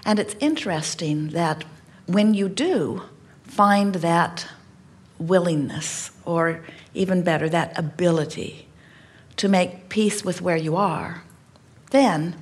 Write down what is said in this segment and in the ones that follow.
And it's interesting that when you do find that willingness, or even better, that ability to make peace with where you are, then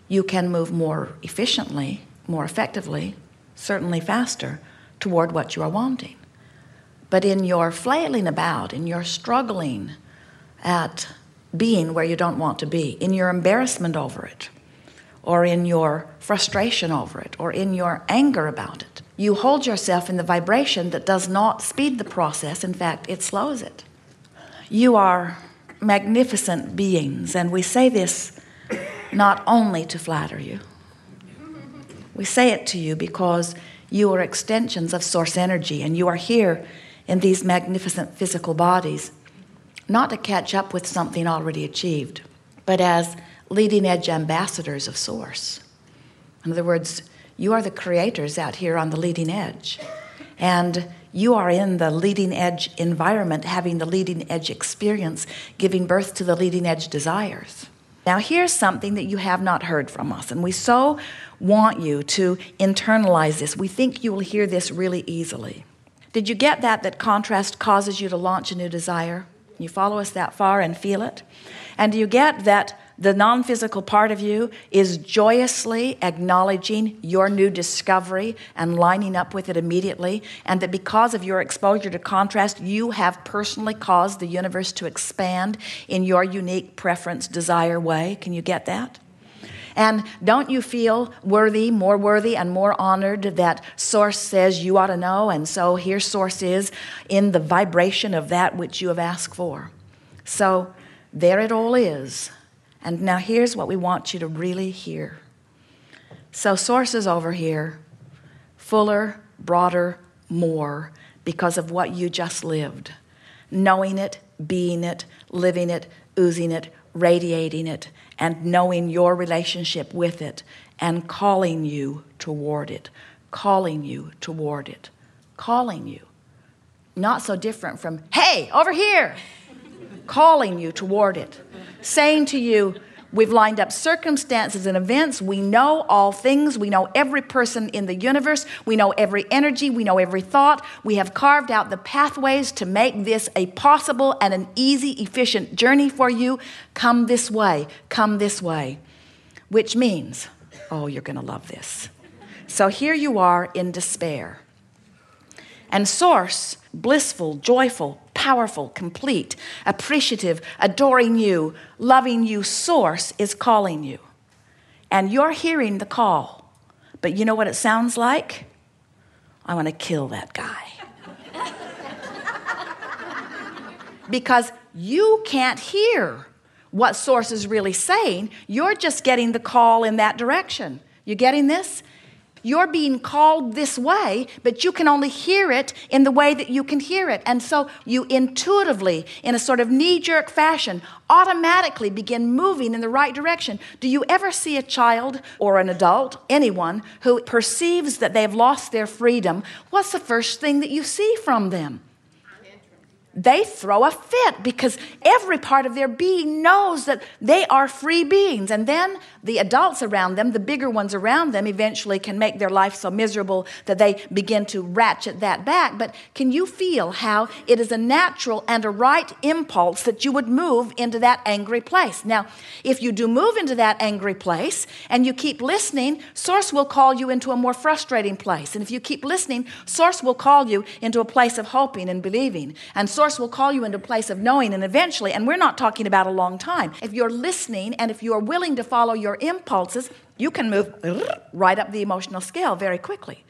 you can move more efficiently, more effectively, certainly faster, toward what you are wanting. But in your flailing about, in your struggling at being where you don't want to be, in your embarrassment over it, or in your frustration over it, or in your anger about it, you hold yourself in the vibration that does not speed the process. In fact, it slows it. You are magnificent beings, and we say this not only to flatter you. We say it to you because you are extensions of source energy, and you are here in these magnificent physical bodies, not to catch up with something already achieved, but as leading edge ambassadors of source. In other words, you are the creators out here on the leading edge, and you are in the leading edge environment, having the leading edge experience, giving birth to the leading edge desires. Now here's something that you have not heard from us, and we so want you to internalize this. We think you will hear this really easily. Did you get that contrast causes you to launch a new desire? You follow us that far and feel it? And do you get that the non-physical part of you is joyously acknowledging your new discovery and lining up with it immediately, and that because of your exposure to contrast, you have personally caused the universe to expand in your unique preference, desire way? Can you get that? And don't you feel worthy and more honored that Source says you ought to know, and so here Source is in the vibration of that which you have asked for? So there it all is. And now here's what we want you to really hear. So Source is over here, fuller, broader, more, because of what you just lived. Knowing it, being it, living it, oozing it, radiating it, and knowing your relationship with it, and calling you toward it, calling you toward it, calling you. Not so different from, hey, over here, calling you toward it, saying to you, we've lined up circumstances and events. We know all things. We know every person in the universe. We know every energy. We know every thought. We have carved out the pathways to make this a possible and an easy, efficient journey for you. Come this way. Come this way. Which means, oh, you're going to love this. So here you are in despair. And Source, blissful, joyful, powerful, complete, appreciative, adoring you, loving you, Source is calling you. And you're hearing the call. But you know what it sounds like? I want to kill that guy. Because you can't hear what Source is really saying. You're just getting the call in that direction. You getting this? You're being called this way, but you can only hear it in the way that you can hear it. And so you intuitively, in a sort of knee-jerk fashion, automatically begin moving in the right direction. Do you ever see a child or an adult, anyone, who perceives that they've lost their freedom? What's the first thing that you see from them? They throw a fit, because every part of their being knows that they are free beings. And then the adults around them, the bigger ones around them, eventually can make their life so miserable that they begin to ratchet that back. But can you feel how it is a natural and a right impulse that you would move into that angry place? Now, if you do move into that angry place and you keep listening, Source will call you into a more frustrating place. And if you keep listening, Source will call you into a place of hoping and believing. And Source will call you into a place of knowing, and eventually, and we're not talking about a long time, if you're listening and if you are willing to follow your impulses, you can move right up the emotional scale very quickly.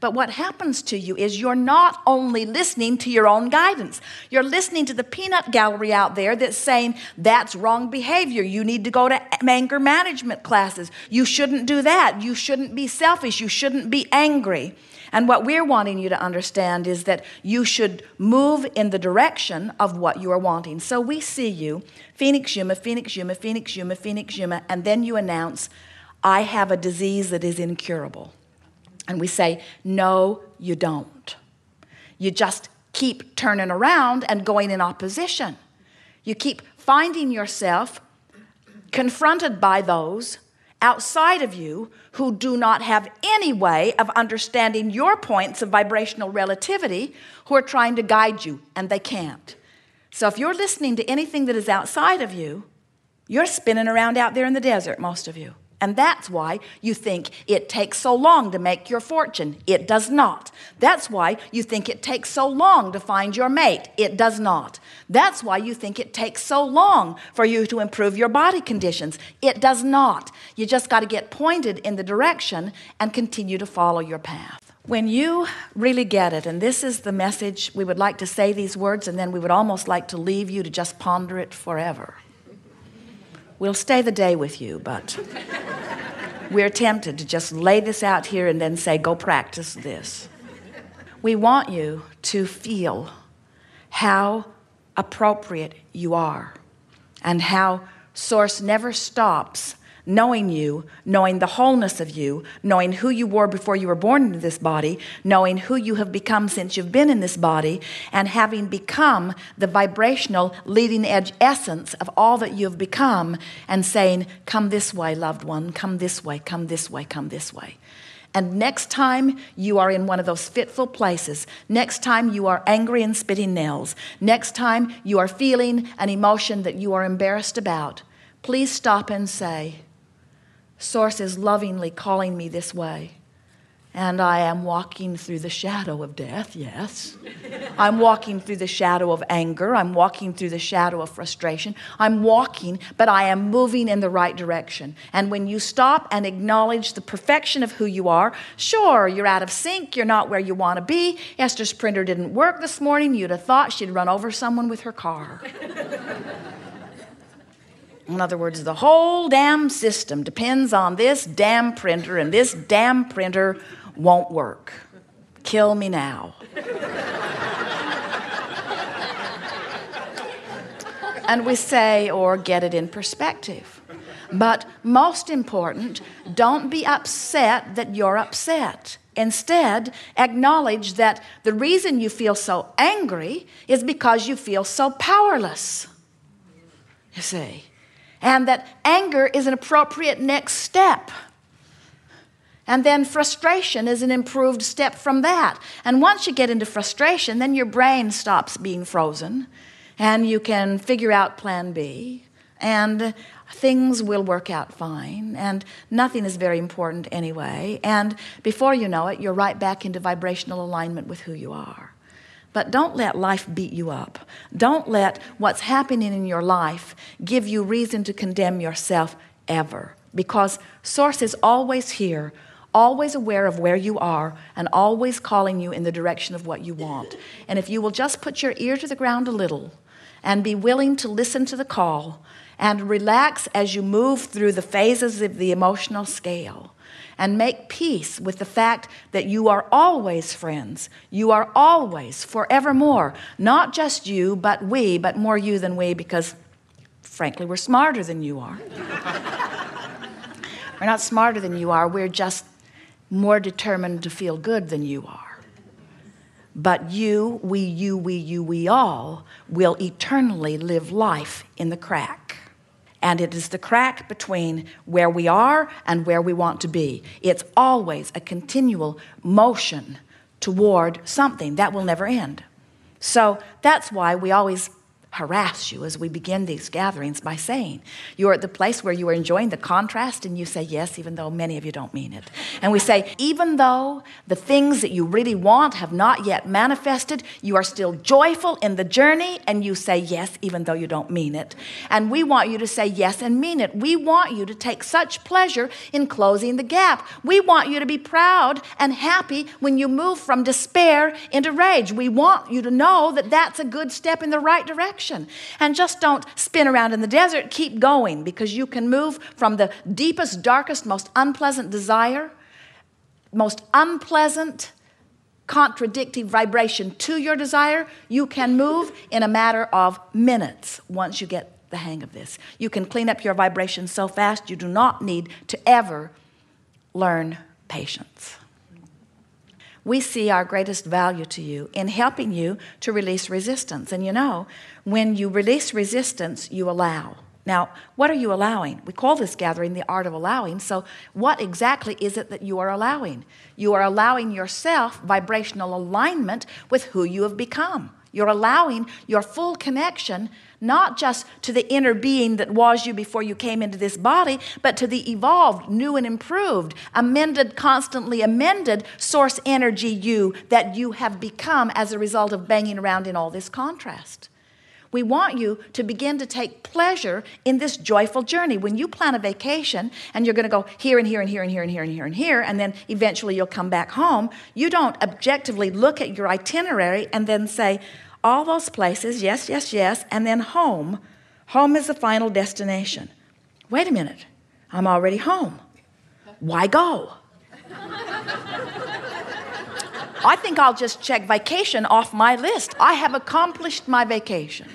But what happens to you is you're not only listening to your own guidance. You're listening to the peanut gallery out there that's saying, that's wrong behavior. You need to go to anger management classes. You shouldn't do that. You shouldn't be selfish. You shouldn't be angry. And what we're wanting you to understand is that you should move in the direction of what you are wanting. So we see you, Phoenix Yuma, Phoenix Yuma, Phoenix Yuma, Phoenix Yuma, and then you announce, I have a disease that is incurable. And we say, no, you don't. You just keep turning around and going in opposition. You keep finding yourself confronted by those outside of you who do not have any way of understanding your points of vibrational relativity, who are trying to guide you, and they can't. So if you're listening to anything that is outside of you, you're spinning around out there in the desert, most of you. And that's why you think it takes so long to make your fortune. It does not. That's why you think it takes so long to find your mate. It does not. That's why you think it takes so long for you to improve your body conditions. It does not. You just got to get pointed in the direction and continue to follow your path. When you really get it, and this is the message, we would like to say these words, and then we would almost like to leave you to just ponder it forever. We'll stay the day with you, but we're tempted to just lay this out here and then say, go practice this. We want you to feel how appropriate you are and how Source never stops knowing you, knowing the wholeness of you, knowing who you were before you were born into this body, knowing who you have become since you've been in this body, and having become the vibrational leading edge essence of all that you have become, and saying, come this way, loved one, come this way, come this way, come this way. And next time you are in one of those fitful places, next time you are angry and spitting nails, next time you are feeling an emotion that you are embarrassed about, please stop and say, Source is lovingly calling me this way, and I am walking through the shadow of death, yes. I'm walking through the shadow of anger. I'm walking through the shadow of frustration. I'm walking, but I am moving in the right direction. And when you stop and acknowledge the perfection of who you are, sure, you're out of sync. You're not where you want to be. Esther's printer didn't work this morning. You'd have thought she'd run over someone with her car. In other words, the whole damn system depends on this damn printer, and this damn printer won't work. Kill me now. And we say, or get it in perspective. But most important, don't be upset that you're upset. Instead, acknowledge that the reason you feel so angry is because you feel so powerless. You see? And that anger is an appropriate next step. And then frustration is an improved step from that. And once you get into frustration, then your brain stops being frozen, and you can figure out plan B, and things will work out fine, and nothing is very important anyway. And before you know it, you're right back into vibrational alignment with who you are. But don't let life beat you up. Don't let what's happening in your life give you reason to condemn yourself ever. Because Source is always here, always aware of where you are, and always calling you in the direction of what you want. And if you will just put your ear to the ground a little and be willing to listen to the call and relax as you move through the phases of the emotional scale, and make peace with the fact that you are always friends. You are always, forevermore, not just you, but we, but more you than we, because, frankly, we're smarter than you are. We're not smarter than you are. We're just more determined to feel good than you are. But you, we all will eternally live life in the crack. And it is the crack between where we are and where we want to be. It's always a continual motion toward something that will never end. So that's why we always harass you as we begin these gatherings by saying, you're at the place where you are enjoying the contrast, and you say yes, even though many of you don't mean it. And we say, even though the things that you really want have not yet manifested, you are still joyful in the journey, and you say yes, even though you don't mean it. And we want you to say yes and mean it. We want you to take such pleasure in closing the gap. We want you to be proud and happy when you move from despair into rage. We want you to know that that's a good step in the right direction. And just don't spin around in the desert. Keep going, because you can move from the deepest, darkest, most unpleasant desire, most unpleasant, contradictory vibration to your desire. You can move in a matter of minutes once you get the hang of this. You can clean up your vibration so fast you do not need to ever learn patience. We see our greatest value to you in helping you to release resistance. And you know, when you release resistance, you allow. Now, what are you allowing? We call this gathering the art of allowing. So what exactly is it that you are allowing? You are allowing yourself vibrational alignment with who you have become. You're allowing your full connection, not just to the inner being that was you before you came into this body, but to the evolved, new and improved, amended, constantly amended source energy you that you have become as a result of banging around in all this contrast. We want you to begin to take pleasure in this joyful journey. When you plan a vacation and you're going to go here and here and here and here and here and here and here, and then eventually you'll come back home, you don't objectively look at your itinerary and then say, all those places, yes, yes, yes, and then home. Home is the final destination. Wait a minute, I'm already home. Why go? I think I'll just check vacation off my list. I have accomplished my vacation.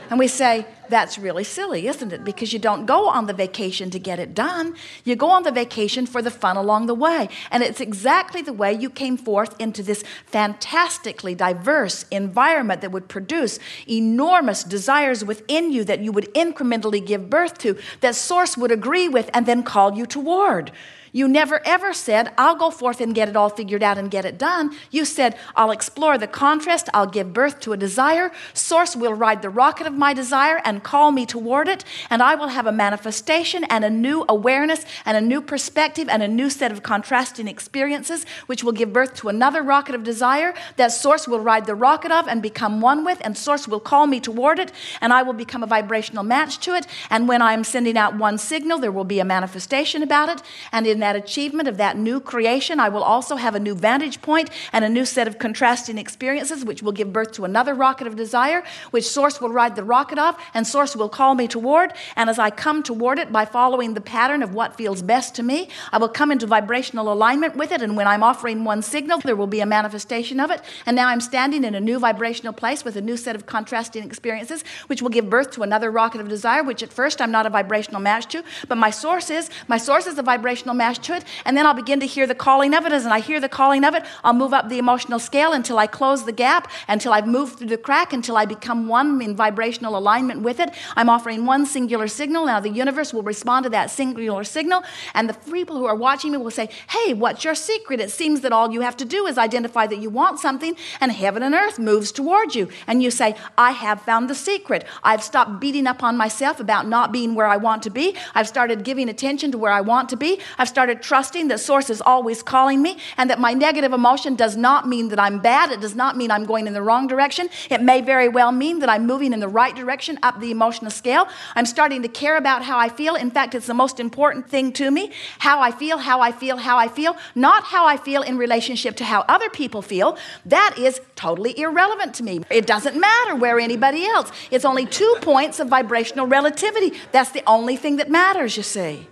And we say, that's really silly, isn't it? Because you don't go on the vacation to get it done. You go on the vacation for the fun along the way. And it's exactly the way you came forth into this fantastically diverse environment that would produce enormous desires within you that you would incrementally give birth to, that Source would agree with and then call you toward. You never ever said, I'll go forth and get it all figured out and get it done. You said, I'll explore the contrast, I'll give birth to a desire. Source will ride the rocket of my desire and call me toward it, and I will have a manifestation and a new awareness and a new perspective and a new set of contrasting experiences, which will give birth to another rocket of desire that Source will ride the rocket of and become one with, and Source will call me toward it, and I will become a vibrational match to it. And when I'm sending out one signal, there will be a manifestation about it, and in that achievement of that new creation, I will also have a new vantage point and a new set of contrasting experiences, which will give birth to another rocket of desire, which Source will ride the rocket of, and Source will call me toward. And as I come toward it by following the pattern of what feels best to me, I will come into vibrational alignment with it. And when I'm offering one signal, there will be a manifestation of it. And now I'm standing in a new vibrational place with a new set of contrasting experiences, which will give birth to another rocket of desire, which at first I'm not a vibrational match to, but my source is a vibrational match to it, and then I'll begin to hear the calling of it. As I hear the calling of it, I'll move up the emotional scale until I close the gap, until I've moved through the crack, until I become one in vibrational alignment with it. I'm offering one singular signal. Now the universe will respond to that singular signal, and the people who are watching me will say, hey, what's your secret? It seems that all you have to do is identify that you want something, and heaven and earth moves towards you. And you say, I have found the secret. I've stopped beating up on myself about not being where I want to be. I've started giving attention to where I want to be. I've started trusting that Source is always calling me, and that my negative emotion does not mean that I'm bad. It does not mean I'm going in the wrong direction. It may very well mean that I'm moving in the right direction up the emotional scale. I'm starting to care about how I feel. In fact, it's the most important thing to me. How I feel, how I feel, how I feel. Not how I feel in relationship to how other people feel. That is totally irrelevant to me. It doesn't matter where anybody else. It's only 2 points of vibrational relativity. That's the only thing that matters, you see.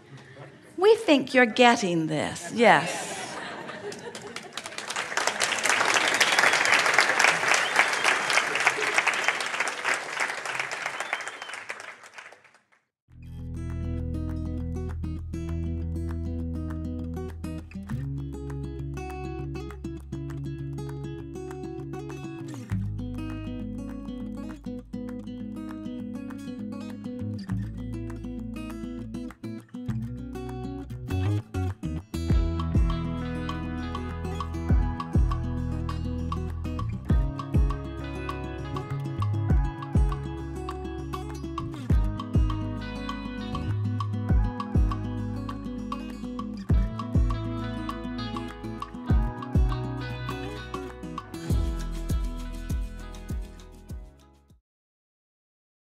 We think you're getting this. Yes.